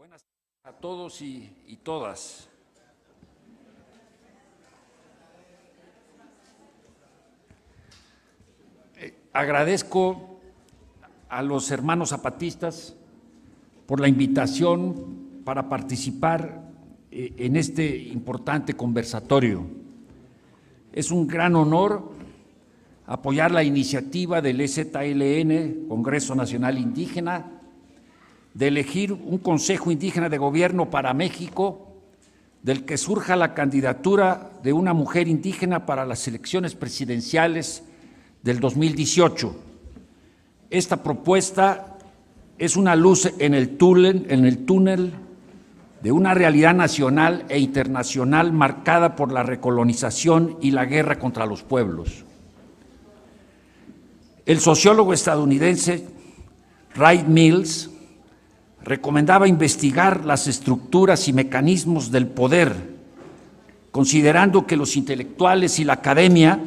Buenas a todos y todas. Agradezco a los hermanos zapatistas por la invitación para participar en este importante conversatorio. Es un gran honor apoyar la iniciativa del EZLN, Congreso Nacional Indígena, de elegir un Consejo Indígena de Gobierno para México, del que surja la candidatura de una mujer indígena para las elecciones presidenciales del 2018. Esta propuesta es una luz en el túnel de una realidad nacional e internacional marcada por la recolonización y la guerra contra los pueblos. El sociólogo estadounidense Wright Mills recomendaba investigar las estructuras y mecanismos del poder, considerando que los intelectuales y la academia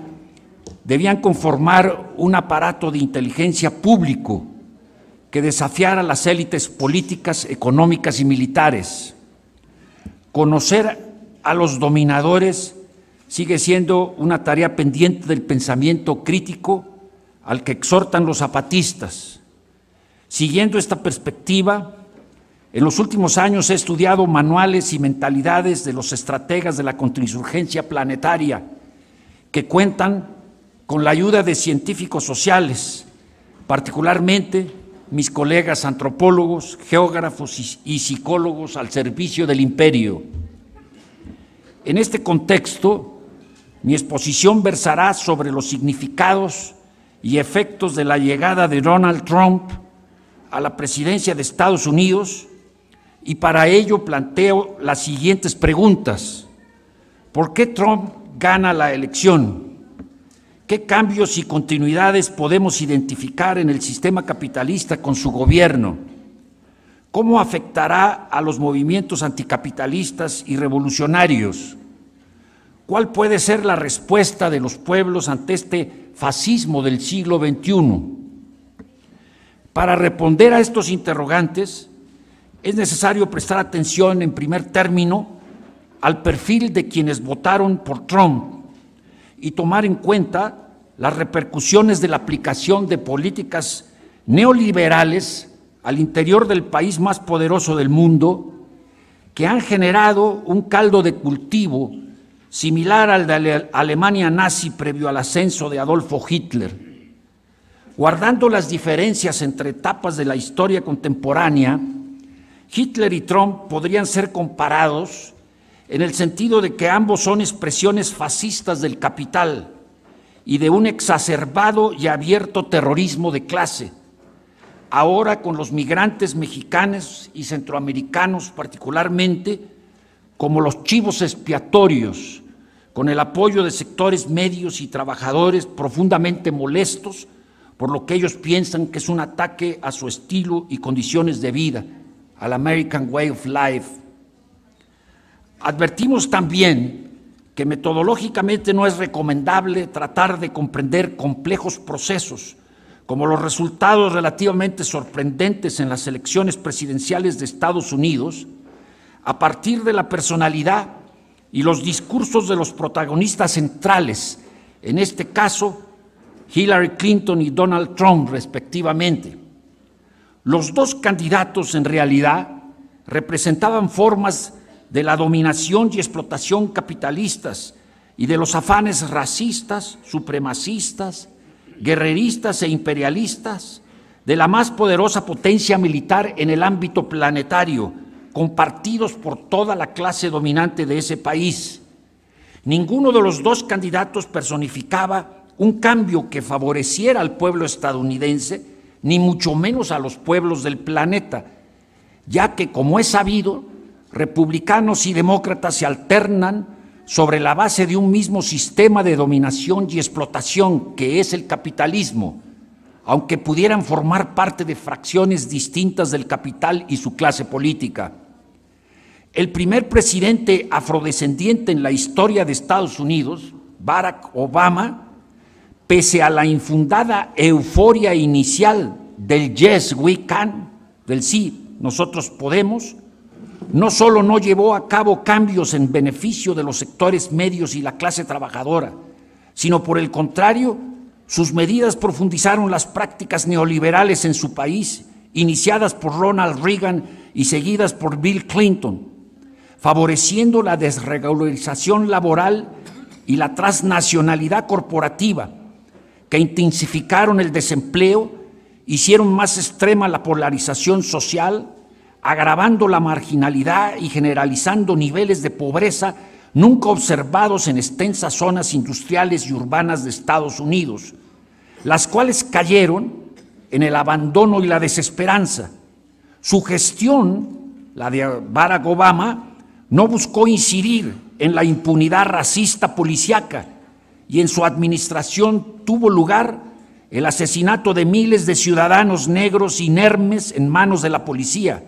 debían conformar un aparato de inteligencia público que desafiara las élites políticas, económicas y militares. Conocer a los dominadores sigue siendo una tarea pendiente del pensamiento crítico al que exhortan los zapatistas. Siguiendo esta perspectiva, en los últimos años he estudiado manuales y mentalidades de los estrategas de la contrainsurgencia planetaria que cuentan con la ayuda de científicos sociales, particularmente mis colegas antropólogos, geógrafos y psicólogos al servicio del imperio. En este contexto, mi exposición versará sobre los significados y efectos de la llegada de Donald Trump a la presidencia de Estados Unidos, y para ello planteo las siguientes preguntas. ¿Por qué Trump gana la elección? ¿Qué cambios y continuidades podemos identificar en el sistema capitalista con su gobierno? ¿Cómo afectará a los movimientos anticapitalistas y revolucionarios? ¿Cuál puede ser la respuesta de los pueblos ante este fascismo del siglo XXI? Para responder a estos interrogantes, es necesario prestar atención, en primer término, al perfil de quienes votaron por Trump y tomar en cuenta las repercusiones de la aplicación de políticas neoliberales al interior del país más poderoso del mundo, que han generado un caldo de cultivo similar al de la Alemania nazi previo al ascenso de Adolfo Hitler. Guardando las diferencias entre etapas de la historia contemporánea, Hitler y Trump podrían ser comparados en el sentido de que ambos son expresiones fascistas del capital y de un exacerbado y abierto terrorismo de clase, ahora con los migrantes mexicanos y centroamericanos particularmente como los chivos expiatorios, con el apoyo de sectores medios y trabajadores profundamente molestos por lo que ellos piensan que es un ataque a su estilo y condiciones de vida, al American Way of Life. Advertimos también que metodológicamente no es recomendable tratar de comprender complejos procesos, como los resultados relativamente sorprendentes en las elecciones presidenciales de Estados Unidos, a partir de la personalidad y los discursos de los protagonistas centrales, en este caso, Hillary Clinton y Donald Trump, respectivamente. Los dos candidatos, en realidad, representaban formas de la dominación y explotación capitalistas y de los afanes racistas, supremacistas, guerreristas e imperialistas de la más poderosa potencia militar en el ámbito planetario, compartidos por toda la clase dominante de ese país. Ninguno de los dos candidatos personificaba un cambio que favoreciera al pueblo estadounidense, ni mucho menos a los pueblos del planeta, ya que, como es sabido, republicanos y demócratas se alternan sobre la base de un mismo sistema de dominación y explotación que es el capitalismo, aunque pudieran formar parte de fracciones distintas del capital y su clase política. El primer presidente afrodescendiente en la historia de Estados Unidos, Barack Obama, pese a la infundada euforia inicial del yes we can, del sí, nosotros podemos, no solo no llevó a cabo cambios en beneficio de los sectores medios y la clase trabajadora, sino por el contrario, sus medidas profundizaron las prácticas neoliberales en su país, iniciadas por Ronald Reagan y seguidas por Bill Clinton, favoreciendo la desregularización laboral y la transnacionalidad corporativa, que intensificaron el desempleo, hicieron más extrema la polarización social, agravando la marginalidad y generalizando niveles de pobreza nunca observados en extensas zonas industriales y urbanas de Estados Unidos, las cuales cayeron en el abandono y la desesperanza. Su gestión, la de Barack Obama, no buscó incidir en la impunidad racista policíaca, y en su administración tuvo lugar el asesinato de miles de ciudadanos negros inermes en manos de la policía,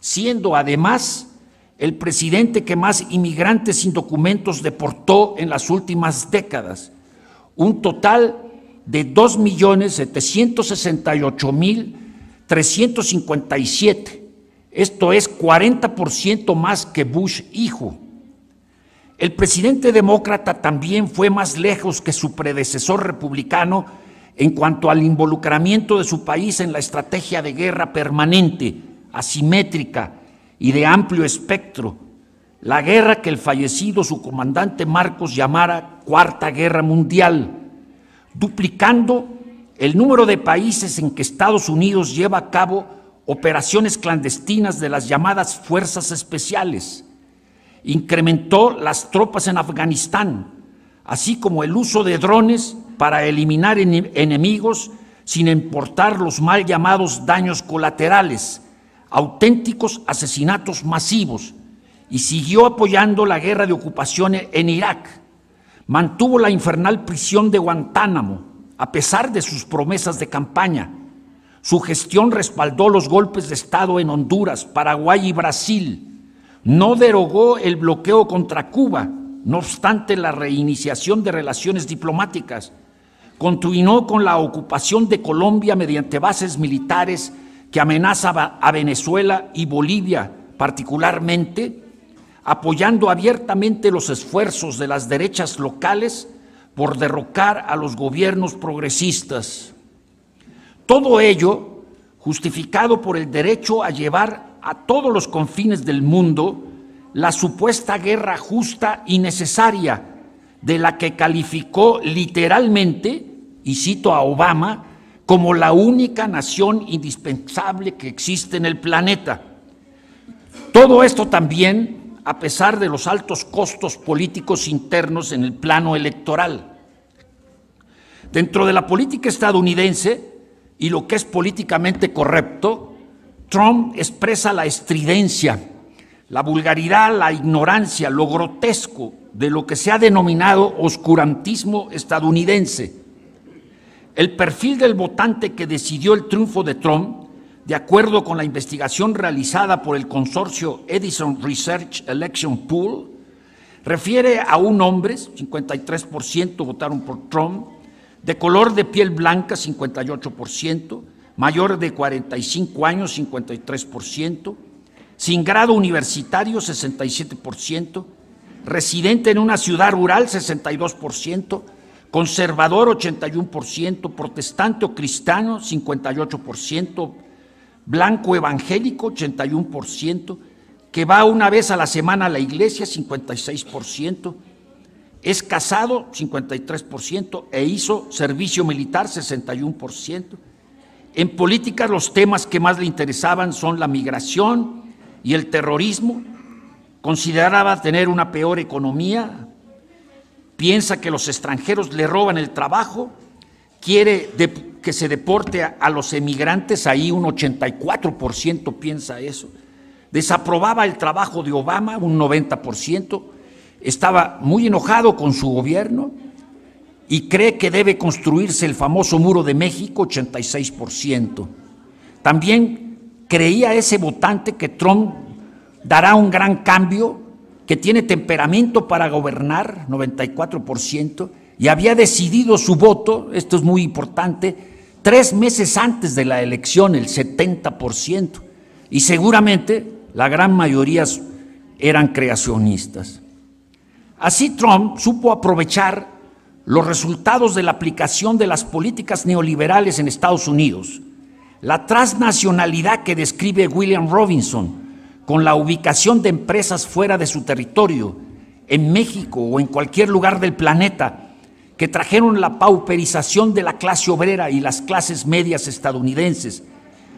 siendo además el presidente que más inmigrantes sin documentos deportó en las últimas décadas, un total de 2.768.357, esto es 40% más que Bush hijo. El presidente demócrata también fue más lejos que su predecesor republicano en cuanto al involucramiento de su país en la estrategia de guerra permanente, asimétrica y de amplio espectro, la guerra que el fallecido su comandante Marcos llamara Cuarta Guerra Mundial, duplicando el número de países en que Estados Unidos lleva a cabo operaciones clandestinas de las llamadas fuerzas especiales. Incrementó las tropas en Afganistán, así como el uso de drones para eliminar enemigos sin importar los mal llamados daños colaterales, auténticos asesinatos masivos, y siguió apoyando la guerra de ocupación en Irak. Mantuvo la infernal prisión de Guantánamo, a pesar de sus promesas de campaña. Su gestión respaldó los golpes de Estado en Honduras, Paraguay y Brasil. No derogó el bloqueo contra Cuba, no obstante la reiniciación de relaciones diplomáticas. Continuó con la ocupación de Colombia mediante bases militares que amenazaba a Venezuela y Bolivia particularmente, apoyando abiertamente los esfuerzos de las derechas locales por derrocar a los gobiernos progresistas. Todo ello justificado por el derecho a llevar a todos los confines del mundo la supuesta guerra justa y necesaria, de la que calificó literalmente, y cito a Obama, como la única nación indispensable que existe en el planeta. Todo esto también a pesar de los altos costos políticos internos en el plano electoral. Dentro de la política estadounidense y lo que es políticamente correcto, Trump expresa la estridencia, la vulgaridad, la ignorancia, lo grotesco de lo que se ha denominado oscurantismo estadounidense. El perfil del votante que decidió el triunfo de Trump, de acuerdo con la investigación realizada por el consorcio Edison Research Election Pool, refiere a un hombre, 53% votaron por Trump, de color de piel blanca, 58%, mayor de 45 años, 53%, sin grado universitario, 67%, residente en una ciudad rural, 62%, conservador, 81%, protestante o cristiano, 58%, blanco evangélico, 81%, que va una vez a la semana a la iglesia, 56%, es casado, 53%, e hizo servicio militar, 61%. En política, los temas que más le interesaban son la migración y el terrorismo. Consideraba tener una peor economía, piensa que los extranjeros le roban el trabajo, quiere que se deporte a los emigrantes, ahí un 84% piensa eso, desaprobaba el trabajo de Obama, un 90%, estaba muy enojado con su gobierno y cree que debe construirse el famoso Muro de México, 86%. También creía ese votante que Trump dará un gran cambio, que tiene temperamento para gobernar, 94%, y había decidido su voto, esto es muy importante, 3 meses antes de la elección, el 70%, y seguramente La gran mayoría eran creacionistas. Así Trump supo aprovechar los resultados de la aplicación de las políticas neoliberales en Estados Unidos, la transnacionalidad que describe William Robinson, con la ubicación de empresas fuera de su territorio, en México o en cualquier lugar del planeta, que trajeron la pauperización de la clase obrera y las clases medias estadounidenses,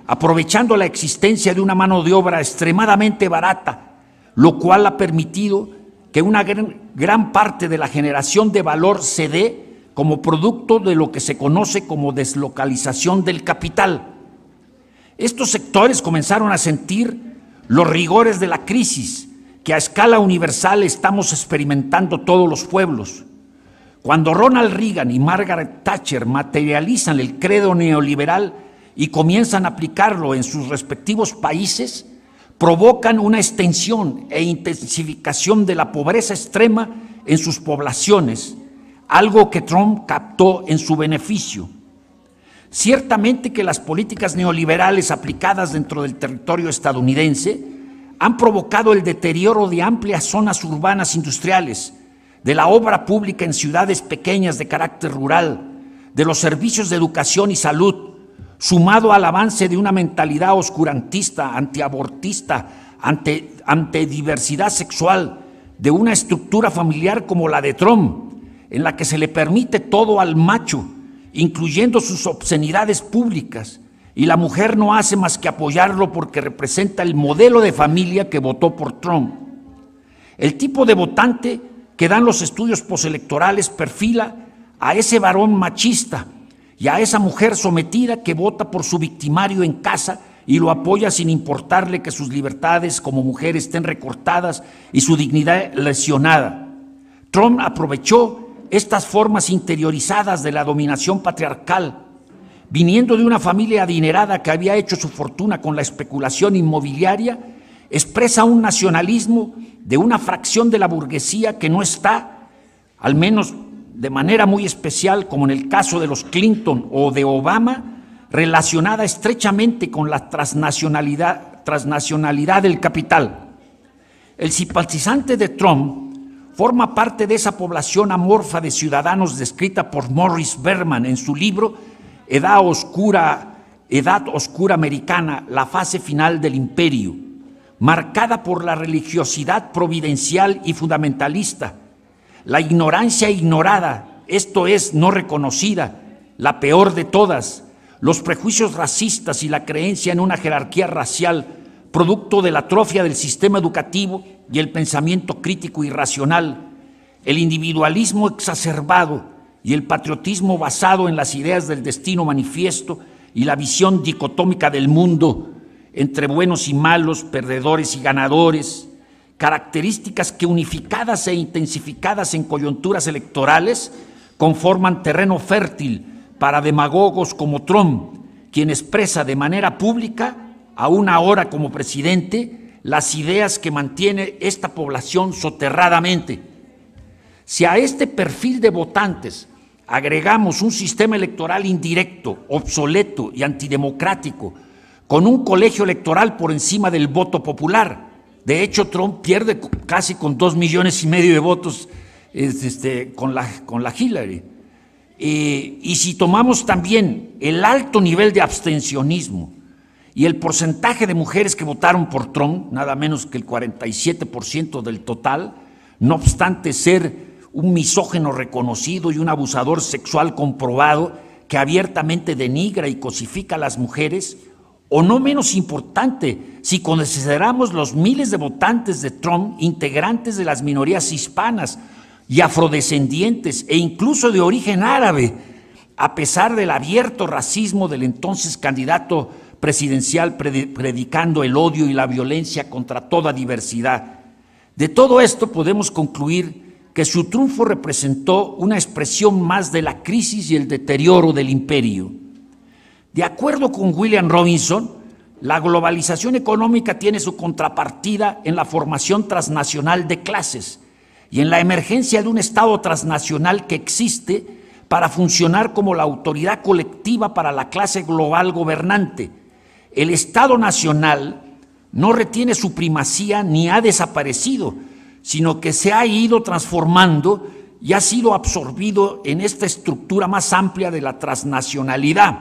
aprovechando la existencia de una mano de obra extremadamente barata, lo cual ha permitido que una gran parte de la generación de valor se dé como producto de lo que se conoce como deslocalización del capital. Estos sectores comenzaron a sentir los rigores de la crisis que a escala universal estamos experimentando todos los pueblos. Cuando Ronald Reagan y Margaret Thatcher materializan el credo neoliberal y comienzan a aplicarlo en sus respectivos países, provocan una extensión e intensificación de la pobreza extrema en sus poblaciones, algo que Trump captó en su beneficio. Ciertamente que las políticas neoliberales aplicadas dentro del territorio estadounidense han provocado el deterioro de amplias zonas urbanas industriales, de la obra pública en ciudades pequeñas de carácter rural, de los servicios de educación y salud, sumado al avance de una mentalidad oscurantista, antiabortista, antediversidad sexual, de una estructura familiar como la de Trump, en la que se le permite todo al macho, incluyendo sus obscenidades públicas, y la mujer no hace más que apoyarlo porque representa el modelo de familia que votó por Trump. El tipo de votante que dan los estudios postelectorales perfila a ese varón machista y a esa mujer sometida que vota por su victimario en casa y lo apoya sin importarle que sus libertades como mujer estén recortadas y su dignidad lesionada. Trump aprovechó estas formas interiorizadas de la dominación patriarcal, viniendo de una familia adinerada que había hecho su fortuna con la especulación inmobiliaria, expresa un nacionalismo de una fracción de la burguesía que no está, al menos de manera muy especial, como en el caso de los Clinton o de Obama, relacionada estrechamente con la transnacionalidad del capital. El simpatizante de Trump forma parte de esa población amorfa de ciudadanos descrita por Morris Berman en su libro Edad Oscura Americana, la fase final del imperio, marcada por la religiosidad providencial y fundamentalista, la ignorancia ignorada, esto es, no reconocida, la peor de todas, los prejuicios racistas y la creencia en una jerarquía racial, producto de la atrofia del sistema educativo y el pensamiento crítico y racional, el individualismo exacerbado y el patriotismo basado en las ideas del destino manifiesto y la visión dicotómica del mundo entre buenos y malos, perdedores y ganadores, características que unificadas e intensificadas en coyunturas electorales conforman terreno fértil para demagogos como Trump, quien expresa de manera pública, aún ahora como presidente, las ideas que mantiene esta población soterradamente. Si a este perfil de votantes agregamos un sistema electoral indirecto, obsoleto y antidemocrático, con un colegio electoral por encima del voto popular, de hecho Trump pierde casi con 2,5 millones de votos con la Hillary. Y si tomamos también el alto nivel de abstencionismo y el porcentaje de mujeres que votaron por Trump, nada menos que el 47% del total, no obstante ser un misógino reconocido y un abusador sexual comprobado que abiertamente denigra y cosifica a las mujeres, o no menos importante, si consideramos los miles de votantes de Trump integrantes de las minorías hispanas y afrodescendientes e incluso de origen árabe, a pesar del abierto racismo del entonces candidato presidencial predicando el odio y la violencia contra toda diversidad. De todo esto podemos concluir que su triunfo representó una expresión más de la crisis y el deterioro del imperio. De acuerdo con William Robinson, la globalización económica tiene su contrapartida en la formación transnacional de clases y en la emergencia de un Estado transnacional que existe para funcionar como la autoridad colectiva para la clase global gobernante. El Estado nacional no retiene su primacía ni ha desaparecido, sino que se ha ido transformando y ha sido absorbido en esta estructura más amplia de la transnacionalidad.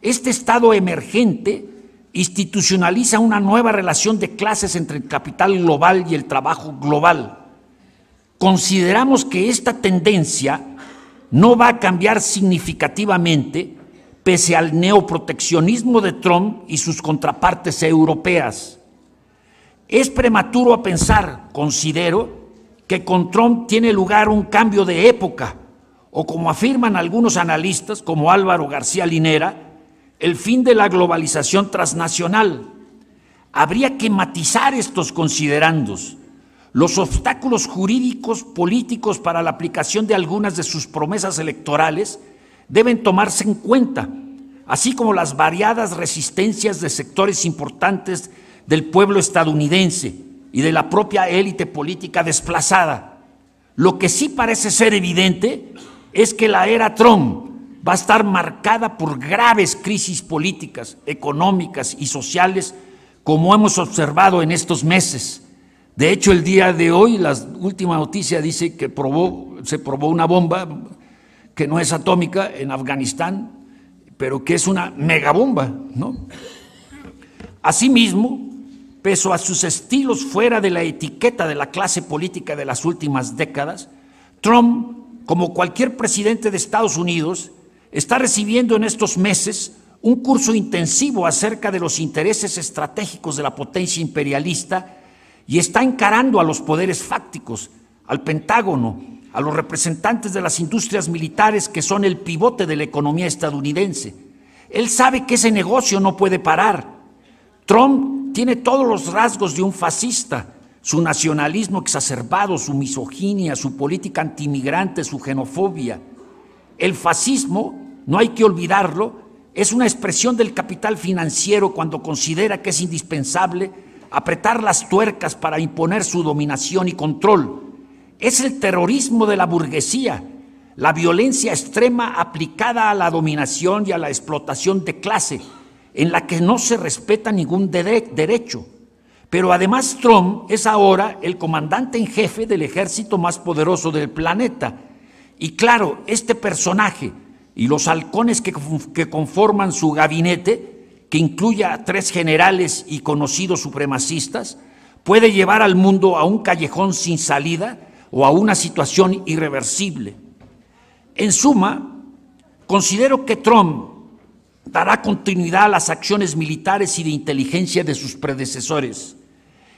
Este estado emergente institucionaliza una nueva relación de clases entre el capital global y el trabajo global. Consideramos que esta tendencia no va a cambiar significativamente pese al neoproteccionismo de Trump y sus contrapartes europeas. Es prematuro a pensar, considero, que con Trump tiene lugar un cambio de época, o como afirman algunos analistas, como Álvaro García Linera, el fin de la globalización transnacional. Habría que matizar estos considerandos. Los obstáculos jurídicos, políticos para la aplicación de algunas de sus promesas electorales deben tomarse en cuenta, así como las variadas resistencias de sectores importantes del pueblo estadounidense y de la propia élite política desplazada. Lo que sí parece ser evidente es que la era Trump va a estar marcada por graves crisis políticas, económicas y sociales, como hemos observado en estos meses. De hecho, el día de hoy, la última noticia dice que se probó una bomba que no es atómica en Afganistán, pero que es una megabomba, ¿no? Asimismo, pese a sus estilos fuera de la etiqueta de la clase política de las últimas décadas, Trump, como cualquier presidente de Estados Unidos, está recibiendo en estos meses un curso intensivo acerca de los intereses estratégicos de la potencia imperialista y está encarando a los poderes fácticos, al Pentágono, a los representantes de las industrias militares que son el pivote de la economía estadounidense. Él sabe que ese negocio no puede parar. Trump tiene todos los rasgos de un fascista: su nacionalismo exacerbado, su misoginia, su política antimigrante, su xenofobia. El fascismo, no hay que olvidarlo, es una expresión del capital financiero cuando considera que es indispensable apretar las tuercas para imponer su dominación y control. Es el terrorismo de la burguesía, la violencia extrema aplicada a la dominación y a la explotación de clase, en la que no se respeta ningún derecho. Pero además Trump es ahora el comandante en jefe del ejército más poderoso del planeta. Y claro, este personaje y los halcones que conforman su gabinete, que incluye a 3 generales y conocidos supremacistas, puede llevar al mundo a un callejón sin salida o a una situación irreversible. En suma, considero que Trump dará continuidad a las acciones militares y de inteligencia de sus predecesores.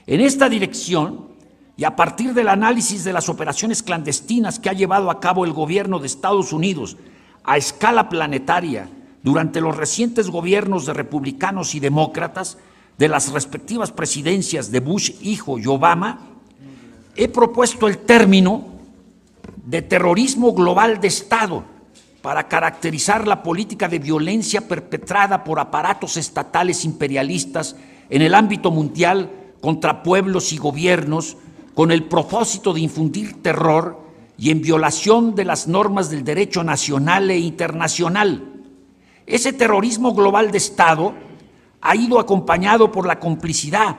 En esta dirección, y a partir del análisis de las operaciones clandestinas que ha llevado a cabo el gobierno de Estados Unidos a escala planetaria durante los recientes gobiernos de republicanos y demócratas de las respectivas presidencias de Bush hijo y Obama, he propuesto el término de terrorismo global de Estado para caracterizar la política de violencia perpetrada por aparatos estatales imperialistas en el ámbito mundial contra pueblos y gobiernos con el propósito de infundir terror y en violación de las normas del derecho nacional e internacional. Ese terrorismo global de Estado ha ido acompañado por la complicidad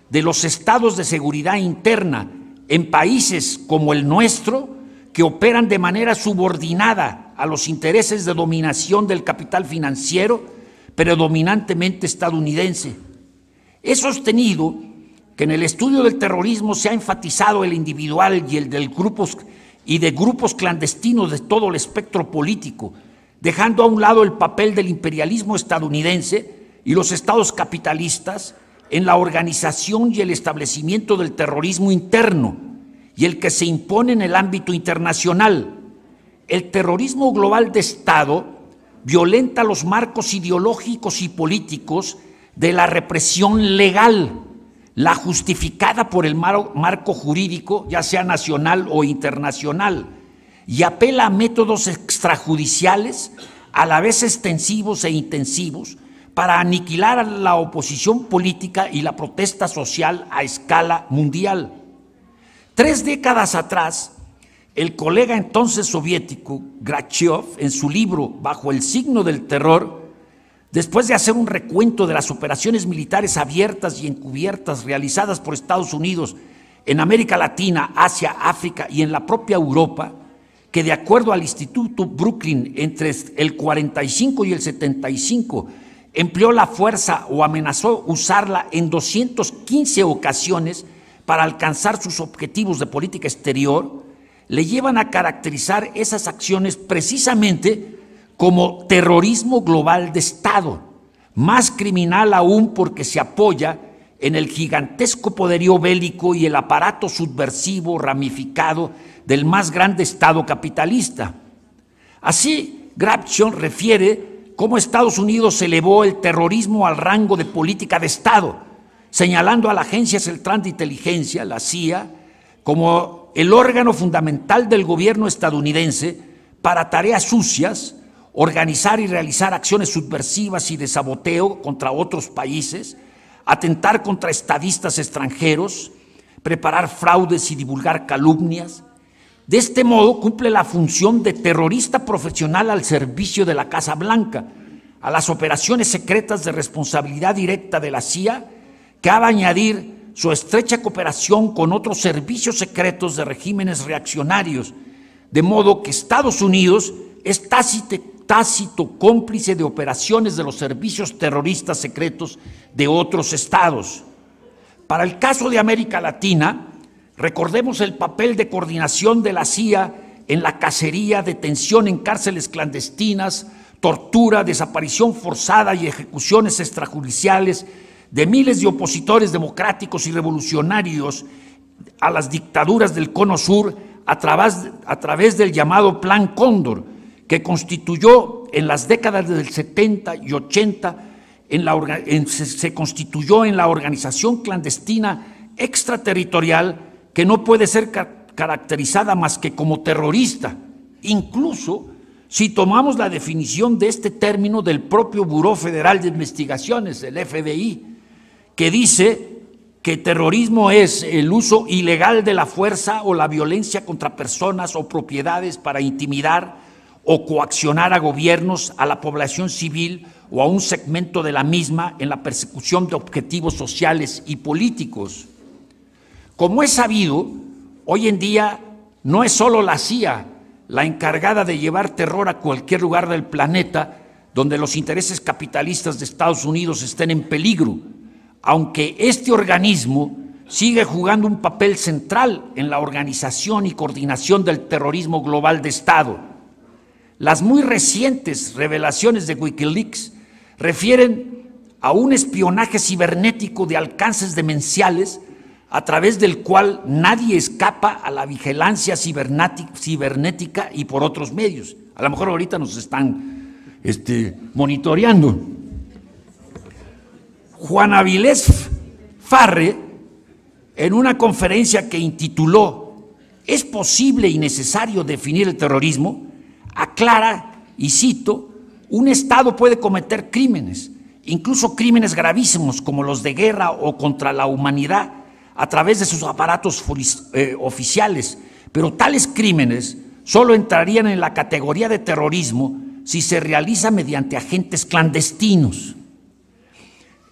de los estados de seguridad interna en países como el nuestro, que operan de manera subordinada a los intereses de dominación del capital financiero, predominantemente estadounidense. He sostenido que en el estudio del terrorismo se ha enfatizado el individual y el de grupos clandestinos de todo el espectro político, dejando a un lado el papel del imperialismo estadounidense y los estados capitalistas en la organización y el establecimiento del terrorismo interno y el que se impone en el ámbito internacional. El terrorismo global de Estado violenta los marcos ideológicos y políticos de la represión legal, la justificada por el marco jurídico, ya sea nacional o internacional, y apela a métodos extrajudiciales, a la vez extensivos e intensivos, para aniquilar a la oposición política y la protesta social a escala mundial. 3 décadas atrás, el colega entonces soviético Grachev, en su libro Bajo el signo del terror, Después de hacer un recuento de las operaciones militares abiertas y encubiertas realizadas por Estados Unidos en América Latina, Asia, África y en la propia Europa, que de acuerdo al Instituto Brooklyn entre el 45 y el 75 empleó la fuerza o amenazó usarla en 215 ocasiones para alcanzar sus objetivos de política exterior, le llevan a caracterizar esas acciones precisamente como terrorismo global de Estado, más criminal aún porque se apoya en el gigantesco poderío bélico y el aparato subversivo ramificado del más grande Estado capitalista. Así, Grabchon refiere cómo Estados Unidos elevó el terrorismo al rango de política de Estado, señalando a la Agencia Central de Inteligencia, la CIA, como el órgano fundamental del gobierno estadounidense para tareas sucias, organizar y realizar acciones subversivas y de saboteo contra otros países, atentar contra estadistas extranjeros, preparar fraudes y divulgar calumnias. De este modo cumple la función de terrorista profesional al servicio de la Casa Blanca, a las operaciones secretas de responsabilidad directa de la CIA, que ha de añadir su estrecha cooperación con otros servicios secretos de regímenes reaccionarios, de modo que Estados Unidos es tácito cómplice de operaciones de los servicios terroristas secretos de otros estados. Para el caso de América Latina, recordemos el papel de coordinación de la CIA en la cacería, detención en cárceles clandestinas, tortura, desaparición forzada y ejecuciones extrajudiciales de miles de opositores democráticos y revolucionarios a las dictaduras del Cono Sur a través del llamado Plan Cóndor, que constituyó en las décadas del 70 y 80, se constituyó en la organización clandestina extraterritorial que no puede ser caracterizada más que como terrorista, incluso si tomamos la definición de este término del propio Buró Federal de Investigaciones, el FBI, que dice que terrorismo es el uso ilegal de la fuerza o la violencia contra personas o propiedades para intimidar o coaccionar a gobiernos, a la población civil o a un segmento de la misma en la persecución de objetivos sociales y políticos. Como es sabido, hoy en día no es solo la CIA la encargada de llevar terror a cualquier lugar del planeta donde los intereses capitalistas de Estados Unidos estén en peligro, aunque este organismo sigue jugando un papel central en la organización y coordinación del terrorismo global de Estado. Las muy recientes revelaciones de Wikileaks refieren a un espionaje cibernético de alcances demenciales a través del cual nadie escapa a la vigilancia cibernética y por otros medios. A lo mejor ahorita nos están monitoreando. Juan Avilés Farre, en una conferencia que intituló ¿Es posible y necesario definir el terrorismo?, aclara, y cito, un Estado puede cometer crímenes, incluso crímenes gravísimos como los de guerra o contra la humanidad, a través de sus aparatos oficiales, pero tales crímenes solo entrarían en la categoría de terrorismo si se realiza mediante agentes clandestinos.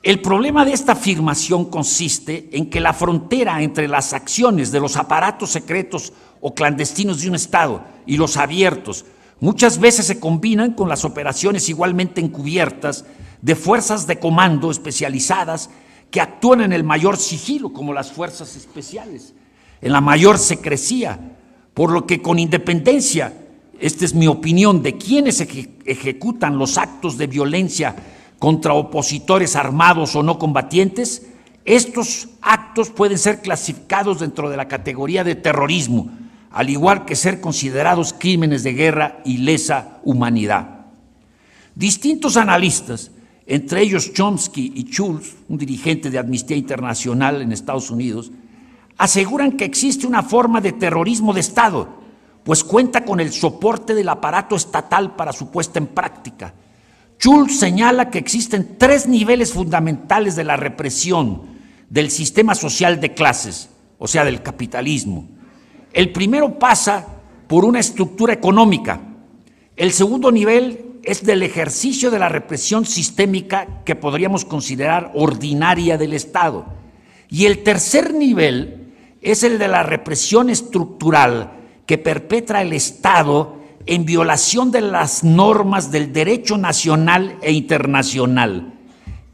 El problema de esta afirmación consiste en que la frontera entre las acciones de los aparatos secretos o clandestinos de un Estado y los abiertos muchas veces se combinan con las operaciones igualmente encubiertas de fuerzas de comando especializadas que actúan en el mayor sigilo, como las fuerzas especiales, en la mayor secrecía, por lo que con independencia, esta es mi opinión, de quienes ejecutan los actos de violencia contra opositores armados o no combatientes, estos actos pueden ser clasificados dentro de la categoría de terrorismo, al igual que ser considerados crímenes de guerra y lesa humanidad. Distintos analistas, entre ellos Chomsky y Schultz, un dirigente de Amnistía Internacional en Estados Unidos, aseguran que existe una forma de terrorismo de Estado, pues cuenta con el soporte del aparato estatal para su puesta en práctica. Schultz señala que existen 3 niveles fundamentales de la represión del sistema social de clases, o sea, del capitalismo. El primero pasa por una estructura económica. El segundo nivel es del ejercicio de la represión sistémica que podríamos considerar ordinaria del Estado. Y el tercer nivel es el de la represión estructural que perpetra el Estado en violación de las normas del derecho nacional e internacional.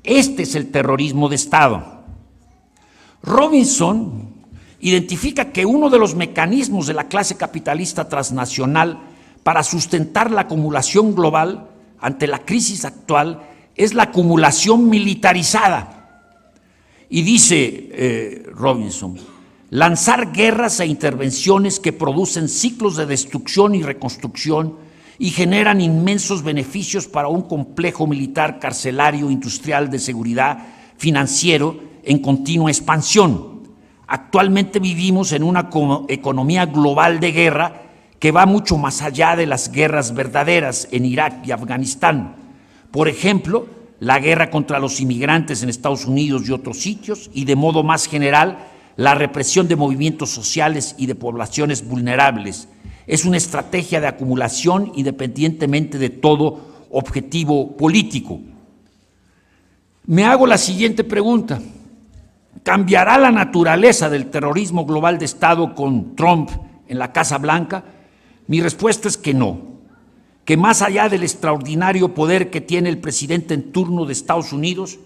Este es el terrorismo de Estado. Robinson identifica que uno de los mecanismos de la clase capitalista transnacional para sustentar la acumulación global ante la crisis actual es la acumulación militarizada. Y dice Robinson, lanzar guerras e intervenciones que producen ciclos de destrucción y reconstrucción y generan inmensos beneficios para un complejo militar, carcelario, industrial, de seguridad, financiero, en continua expansión. Actualmente vivimos en una economía global de guerra que va mucho más allá de las guerras verdaderas en Irak y Afganistán. Por ejemplo, la guerra contra los inmigrantes en Estados Unidos y otros sitios, y de modo más general, la represión de movimientos sociales y de poblaciones vulnerables. Es una estrategia de acumulación independientemente de todo objetivo político. Me hago la siguiente pregunta. ¿Cambiará la naturaleza del terrorismo global de Estado con Trump en la Casa Blanca? Mi respuesta es que no, que más allá del extraordinario poder que tiene el presidente en turno de Estados Unidos,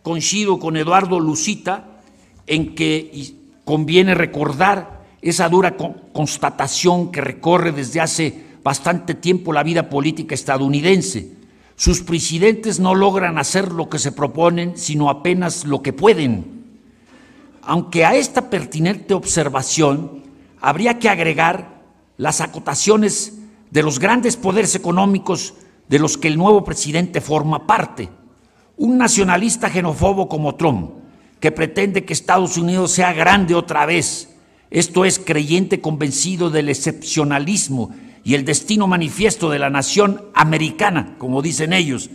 coincido con Eduardo Lucita en que conviene recordar esa dura constatación que recorre desde hace bastante tiempo la vida política estadounidense. Sus presidentes no logran hacer lo que se proponen, sino apenas lo que pueden. Aunque a esta pertinente observación habría que agregar las acotaciones de los grandes poderes económicos de los que el nuevo presidente forma parte. Un nacionalista xenófobo como Trump, que pretende que Estados Unidos sea grande otra vez, esto es, creyente convencido del excepcionalismo y el destino manifiesto de la nación americana, como dicen ellos,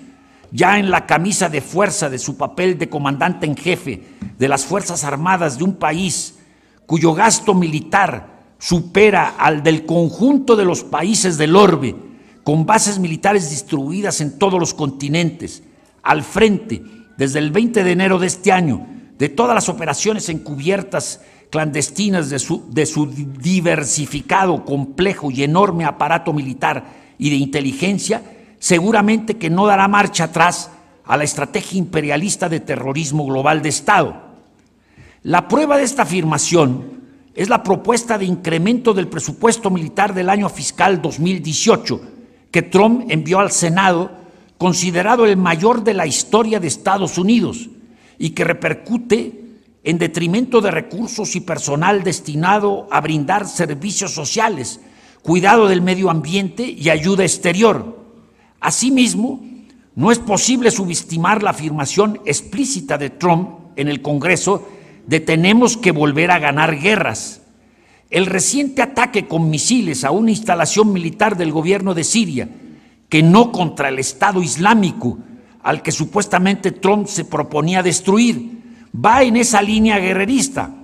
ya en la camisa de fuerza de su papel de comandante en jefe de las Fuerzas Armadas de un país cuyo gasto militar supera al del conjunto de los países del orbe, con bases militares distribuidas en todos los continentes, al frente, desde el 20 de enero de este año, de todas las operaciones encubiertas clandestinas de su diversificado, complejo y enorme aparato militar y de inteligencia, seguramente que no dará marcha atrás a la estrategia imperialista de terrorismo global de Estado. La prueba de esta afirmación es la propuesta de incremento del presupuesto militar del año fiscal 2018 que Trump envió al Senado, considerado el mayor de la historia de Estados Unidos y que repercute en detrimento de recursos y personal destinado a brindar servicios sociales, cuidado del medio ambiente y ayuda exterior. Asimismo, no es posible subestimar la afirmación explícita de Trump en el Congreso de tenemos que volver a ganar guerras. El reciente ataque con misiles a una instalación militar del gobierno de Siria, que no contra el Estado Islámico, al que supuestamente Trump se proponía destruir, va en esa línea guerrerista,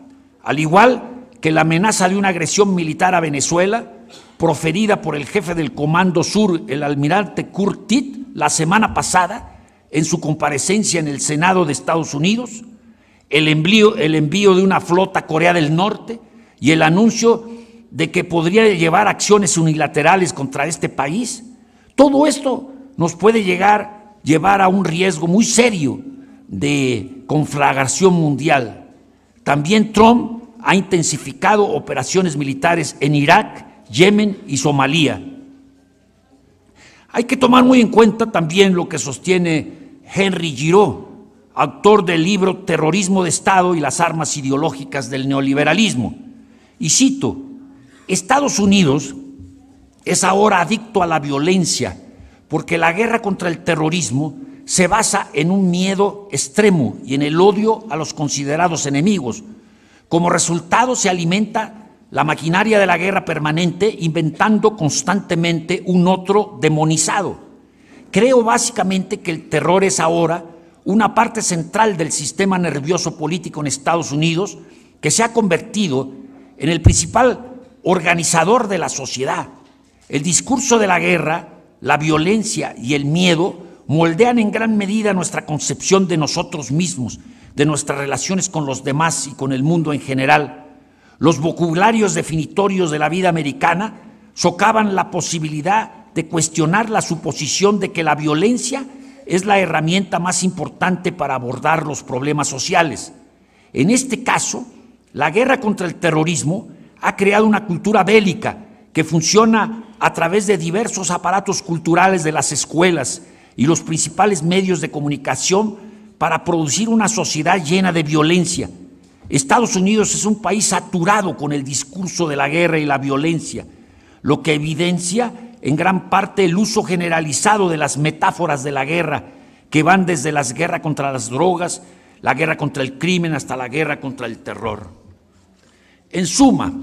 al igual que la amenaza de una agresión militar a Venezuela, proferida por el jefe del Comando Sur, el almirante Curtit, la semana pasada, en su comparecencia en el Senado de Estados Unidos, el envío de una flota a Corea del Norte y el anuncio de que podría llevar acciones unilaterales contra este país. Todo esto nos puede llevar a un riesgo muy serio de conflagración mundial. También Trump ha intensificado operaciones militares en Irak, Yemen y Somalia. Hay que tomar muy en cuenta también lo que sostiene Henry Giraud, autor del libro Terrorismo de Estado y las armas ideológicas del neoliberalismo. Y cito, Estados Unidos es ahora adicto a la violencia porque la guerra contra el terrorismo se basa en un miedo extremo y en el odio a los considerados enemigos. Como resultado se alimenta la maquinaria de la guerra permanente, inventando constantemente un otro demonizado. Creo básicamente que el terror es ahora una parte central del sistema nervioso político en Estados Unidos, que se ha convertido en el principal organizador de la sociedad. El discurso de la guerra, la violencia y el miedo moldean en gran medida nuestra concepción de nosotros mismos, de nuestras relaciones con los demás y con el mundo en general. Los vocabularios definitorios de la vida americana socavan la posibilidad de cuestionar la suposición de que la violencia es la herramienta más importante para abordar los problemas sociales. En este caso, la guerra contra el terrorismo ha creado una cultura bélica que funciona a través de diversos aparatos culturales de las escuelas y los principales medios de comunicación para producir una sociedad llena de violencia. Estados Unidos es un país saturado con el discurso de la guerra y la violencia, lo que evidencia en gran parte el uso generalizado de las metáforas de la guerra, que van desde la guerra contra las drogas, la guerra contra el crimen, hasta la guerra contra el terror. En suma,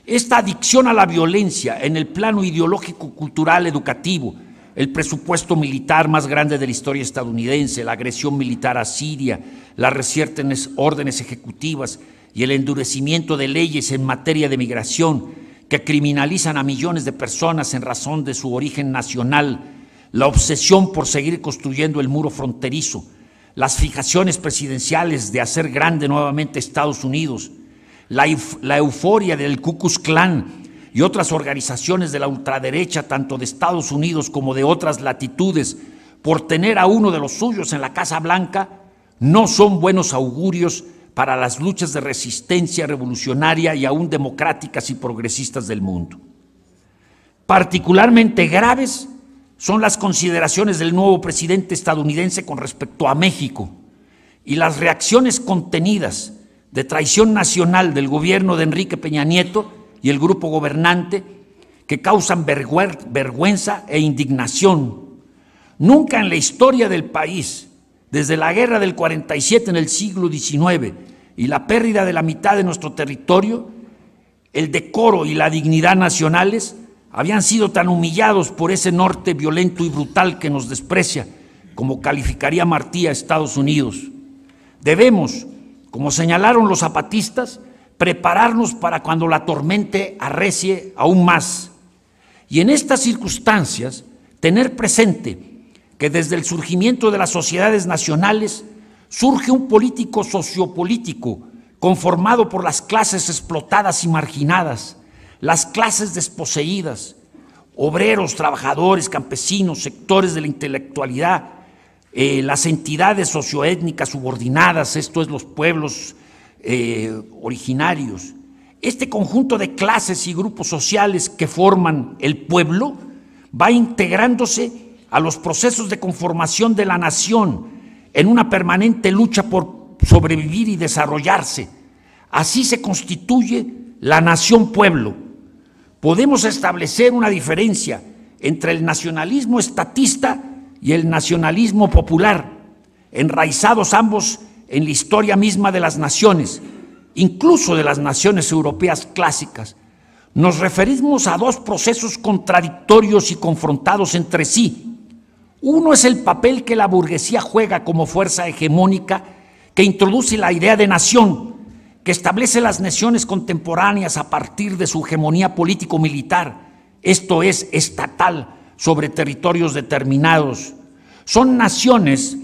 esta adicción a la violencia en el plano ideológico, cultural, educativo, el presupuesto militar más grande de la historia estadounidense, la agresión militar a Siria, las recientes órdenes ejecutivas y el endurecimiento de leyes en materia de migración que criminalizan a millones de personas en razón de su origen nacional, la obsesión por seguir construyendo el muro fronterizo, las fijaciones presidenciales de hacer grande nuevamente Estados Unidos, la euforia del Ku Klux Klan y otras organizaciones de la ultraderecha, tanto de Estados Unidos como de otras latitudes, por tener a uno de los suyos en la Casa Blanca, no son buenos augurios para las luchas de resistencia revolucionaria y aún democráticas y progresistas del mundo. Particularmente graves son las consideraciones del nuevo presidente estadounidense con respecto a México y las reacciones contenidas de traición nacional del gobierno de Enrique Peña Nieto y el grupo gobernante, que causan vergüenza e indignación. Nunca en la historia del país, desde la guerra del 47 en el siglo XIX y la pérdida de la mitad de nuestro territorio, el decoro y la dignidad nacionales habían sido tan humillados por ese norte violento y brutal que nos desprecia, como calificaría Martí a Estados Unidos. Debemos, como señalaron los zapatistas, prepararnos para cuando la tormenta arrecie aún más. Y en estas circunstancias, tener presente que desde el surgimiento de las sociedades nacionales surge un político sociopolítico conformado por las clases explotadas y marginadas, las clases desposeídas, obreros, trabajadores, campesinos, sectores de la intelectualidad, las entidades socioétnicas subordinadas, esto es los pueblos originarios. Este conjunto de clases y grupos sociales que forman el pueblo va integrándose a los procesos de conformación de la nación en una permanente lucha por sobrevivir y desarrollarse. Así se constituye la nación-pueblo. Podemos establecer una diferencia entre el nacionalismo estatista y el nacionalismo popular, enraizados ambos en la historia misma de las naciones, incluso de las naciones europeas clásicas. Nos referimos a dos procesos contradictorios y confrontados entre sí. Uno es el papel que la burguesía juega como fuerza hegemónica que introduce la idea de nación, que establece las naciones contemporáneas a partir de su hegemonía político-militar, esto es, estatal, sobre territorios determinados. Son naciones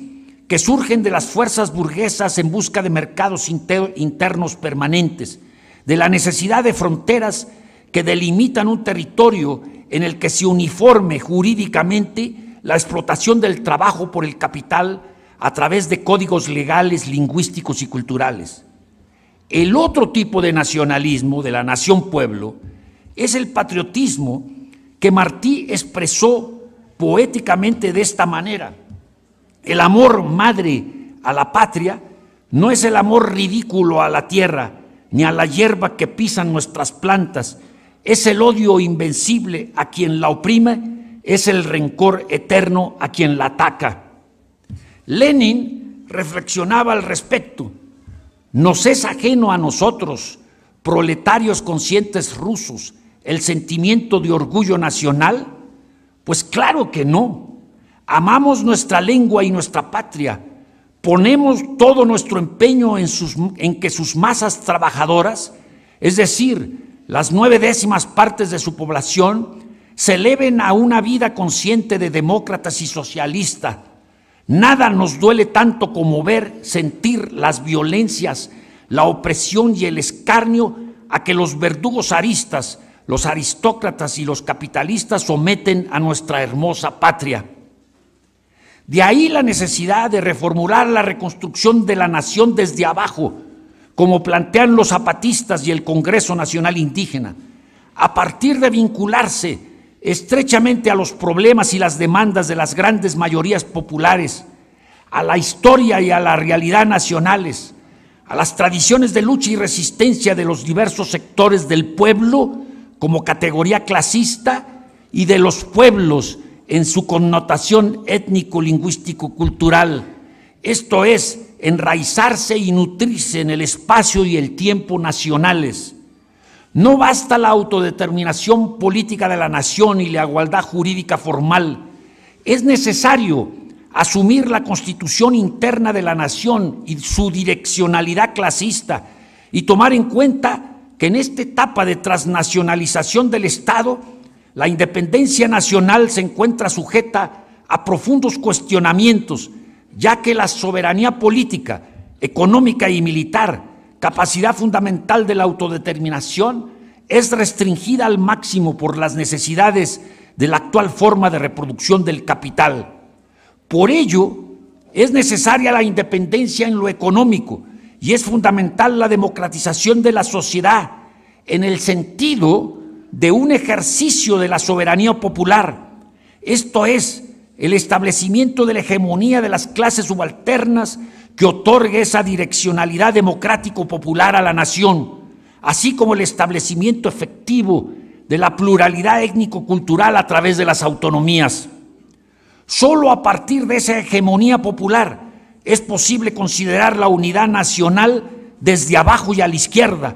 que surgen de las fuerzas burguesas en busca de mercados internos permanentes, de la necesidad de fronteras que delimitan un territorio en el que se uniforme jurídicamente la explotación del trabajo por el capital a través de códigos legales, lingüísticos y culturales. El otro tipo de nacionalismo, de la nación-pueblo, es el patriotismo que Martí expresó poéticamente de esta manera: el amor madre a la patria no es el amor ridículo a la tierra, ni a la hierba que pisan nuestras plantas, es el odio invencible a quien la oprime, es el rencor eterno a quien la ataca. Lenin reflexionaba al respecto: ¿nos es ajeno a nosotros, proletarios conscientes rusos, el sentimiento de orgullo nacional? Pues claro que no. Amamos nuestra lengua y nuestra patria. Ponemos todo nuestro empeño en que sus masas trabajadoras, es decir, las 9/10 partes de su población, se eleven a una vida consciente de demócratas y socialistas. Nada nos duele tanto como ver, sentir las violencias, la opresión y el escarnio a que los verdugos zaristas, los aristócratas y los capitalistas someten a nuestra hermosa patria. De ahí la necesidad de reformular la reconstrucción de la nación desde abajo, como plantean los zapatistas y el Congreso Nacional Indígena, a partir de vincularse estrechamente a los problemas y las demandas de las grandes mayorías populares, a la historia y a la realidad nacionales, a las tradiciones de lucha y resistencia de los diversos sectores del pueblo como categoría clasista y de los pueblos en su connotación étnico-lingüístico-cultural, esto es, enraizarse y nutrirse en el espacio y el tiempo nacionales. No basta la autodeterminación política de la nación y la igualdad jurídica formal. Es necesario asumir la constitución interna de la nación y su direccionalidad clasista y tomar en cuenta que en esta etapa de transnacionalización del Estado, la independencia nacional se encuentra sujeta a profundos cuestionamientos, ya que la soberanía política, económica y militar, capacidad fundamental de la autodeterminación, es restringida al máximo por las necesidades de la actual forma de reproducción del capital. Por ello, es necesaria la independencia en lo económico y es fundamental la democratización de la sociedad en el sentido de un ejercicio de la soberanía popular, esto es, el establecimiento de la hegemonía de las clases subalternas que otorgue esa direccionalidad democrático-popular a la nación, así como el establecimiento efectivo de la pluralidad étnico-cultural a través de las autonomías. Solo a partir de esa hegemonía popular es posible considerar la unidad nacional desde abajo y a la izquierda.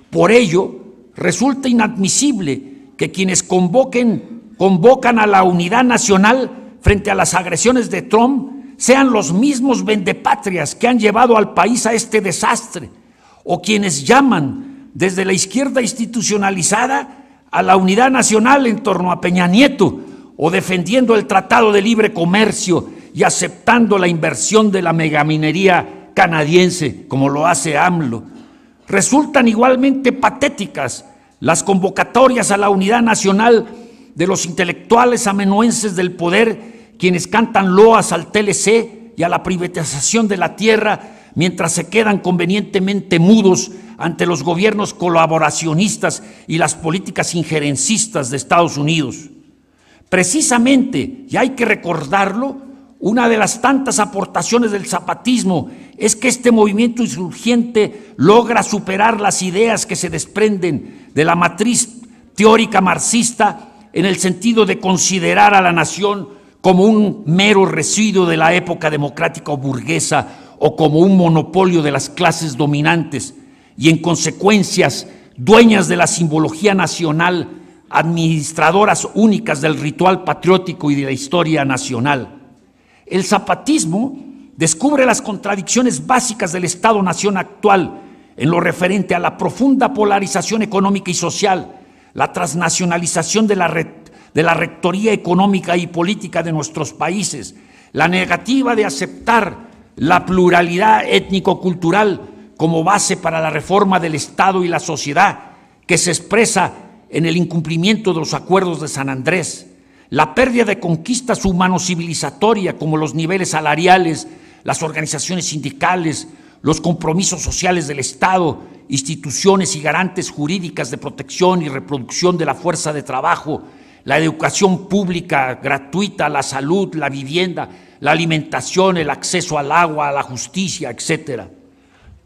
Por ello, resulta inadmisible que quienes convocan a la unidad nacional frente a las agresiones de Trump sean los mismos vendepatrias que han llevado al país a este desastre, o quienes llaman desde la izquierda institucionalizada a la unidad nacional en torno a Peña Nieto, o defendiendo el Tratado de Libre Comercio y aceptando la inversión de la megaminería canadiense, como lo hace AMLO. Resultan igualmente patéticas las convocatorias a la unidad nacional de los intelectuales amenuenses del poder, quienes cantan loas al TLC y a la privatización de la tierra, mientras se quedan convenientemente mudos ante los gobiernos colaboracionistas y las políticas injerencistas de Estados Unidos. Precisamente, y hay que recordarlo, una de las tantas aportaciones del zapatismo es que este movimiento insurgente logra superar las ideas que se desprenden de la matriz teórica marxista en el sentido de considerar a la nación como un mero residuo de la época democrática o burguesa o como un monopolio de las clases dominantes y en consecuencias dueñas de la simbología nacional, administradoras únicas del ritual patriótico y de la historia nacional. El zapatismo descubre las contradicciones básicas del Estado-nación actual en lo referente a la profunda polarización económica y social, la transnacionalización de la rectoría económica y política de nuestros países, la negativa de aceptar la pluralidad étnico-cultural como base para la reforma del Estado y la sociedad, que se expresa en el incumplimiento de los acuerdos de San Andrés, la pérdida de conquistas humano-civilizatoria como los niveles salariales, las organizaciones sindicales, los compromisos sociales del Estado, instituciones y garantes jurídicas de protección y reproducción de la fuerza de trabajo, la educación pública gratuita, la salud, la vivienda, la alimentación, el acceso al agua, a la justicia, etcétera.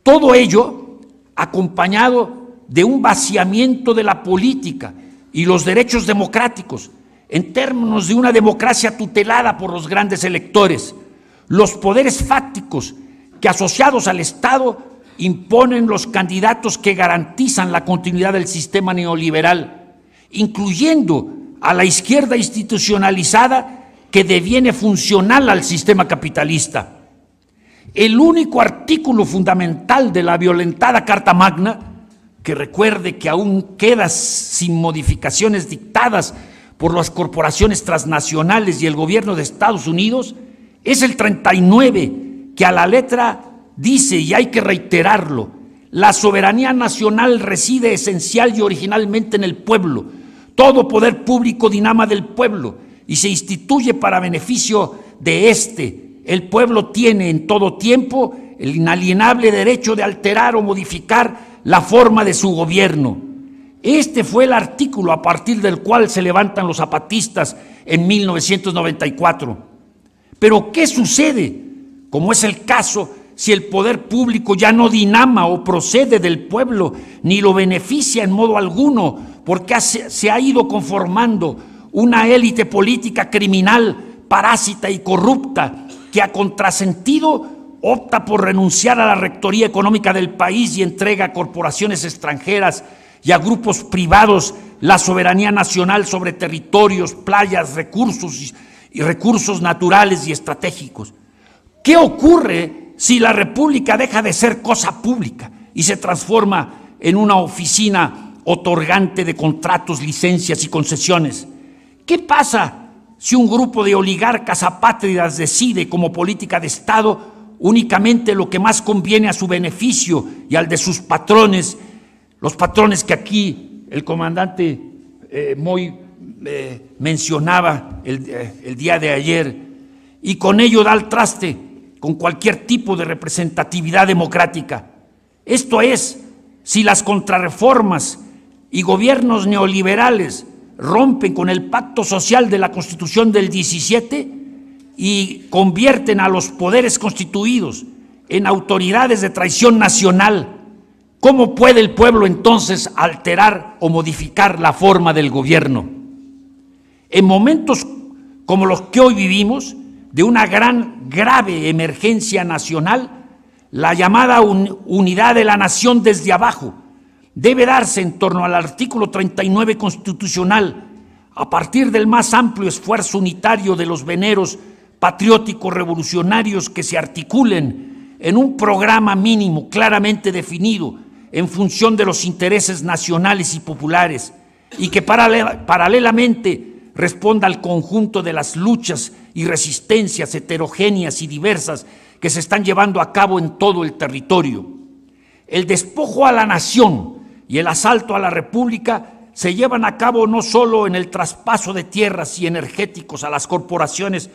Todo ello acompañado de un vaciamiento de la política y los derechos democráticos en términos de una democracia tutelada por los grandes electores, los poderes fácticos que asociados al Estado imponen los candidatos que garantizan la continuidad del sistema neoliberal, incluyendo a la izquierda institucionalizada que deviene funcional al sistema capitalista. El único artículo fundamental de la violentada Carta Magna, que recuerde que aún queda sin modificaciones dictadas por las corporaciones transnacionales y el gobierno de Estados Unidos es el 39, que a la letra dice, y hay que reiterarlo: la soberanía nacional reside esencial y originalmente en el pueblo. Todo poder público dinama del pueblo y se instituye para beneficio de éste. El pueblo tiene en todo tiempo el inalienable derecho de alterar o modificar la forma de su gobierno. Este fue el artículo a partir del cual se levantan los zapatistas en 1994. Pero ¿qué sucede? Como es el caso, si el poder público ya no dinama o procede del pueblo, ni lo beneficia en modo alguno, porque se ha ido conformando una élite política criminal, parásita y corrupta, que a contrasentido opta por renunciar a la rectoría económica del país y entrega a corporaciones extranjeras y a grupos privados la soberanía nacional sobre territorios, playas, recursos naturales y estratégicos. ¿Qué ocurre si la República deja de ser cosa pública y se transforma en una oficina otorgante de contratos, licencias y concesiones? ¿Qué pasa si un grupo de oligarcas apátridas decide como política de Estado únicamente lo que más conviene a su beneficio y al de sus patrones, los patrones que aquí el comandante Moy mencionaba el día de ayer, y con ello da al traste con cualquier tipo de representatividad democrática? Esto es, si las contrarreformas y gobiernos neoliberales rompen con el pacto social de la Constitución del 17 y convierten a los poderes constituidos en autoridades de traición nacional, ¿cómo puede el pueblo entonces alterar o modificar la forma del gobierno? En momentos como los que hoy vivimos, de una grave emergencia nacional, la llamada unidad de la nación desde abajo debe darse en torno al artículo 39 constitucional, a partir del más amplio esfuerzo unitario de los veneros patrióticos revolucionarios que se articulen en un programa mínimo claramente definido en función de los intereses nacionales y populares, y que paralelamente responda al conjunto de las luchas y resistencias heterogéneas y diversas que se están llevando a cabo en todo el territorio. El despojo a la nación y el asalto a la República se llevan a cabo no solo en el traspaso de tierras y energéticos a las corporaciones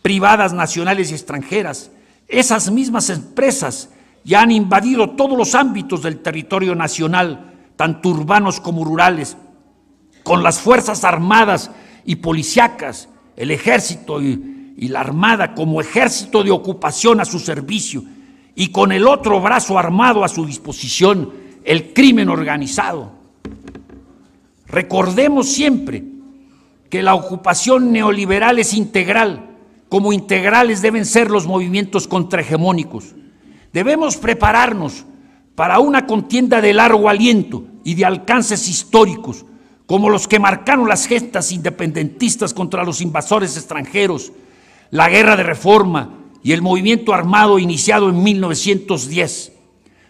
privadas nacionales y extranjeras. Esas mismas empresas ya han invadido todos los ámbitos del territorio nacional, tanto urbanos como rurales, con las Fuerzas Armadas y policíacas, el Ejército y la Armada como ejército de ocupación a su servicio, y con el otro brazo armado a su disposición, el crimen organizado. Recordemos siempre que la ocupación neoliberal es integral, como integrales deben ser los movimientos contrahegemónicos. Debemos prepararnos para una contienda de largo aliento y de alcances históricos, como los que marcaron las gestas independentistas contra los invasores extranjeros, la Guerra de Reforma y el movimiento armado iniciado en 1910.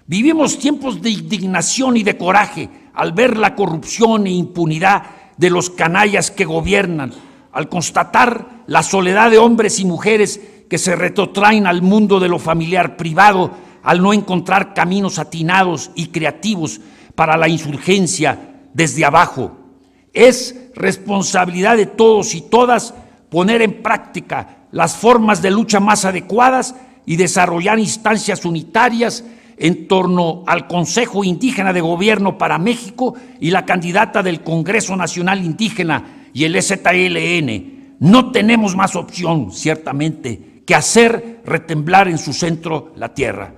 Vivimos tiempos de indignación y de coraje al ver la corrupción e impunidad de los canallas que gobiernan, al constatar la soledad de hombres y mujeres que se retrotraen al mundo de lo familiar privado al no encontrar caminos atinados y creativos para la insurgencia desde abajo. Es responsabilidad de todos y todas poner en práctica las formas de lucha más adecuadas y desarrollar instancias unitarias en torno al Consejo Indígena de Gobierno para México y la candidata del Congreso Nacional Indígena y el EZLN. No tenemos más opción, ciertamente, que hacer retemblar en su centro la tierra.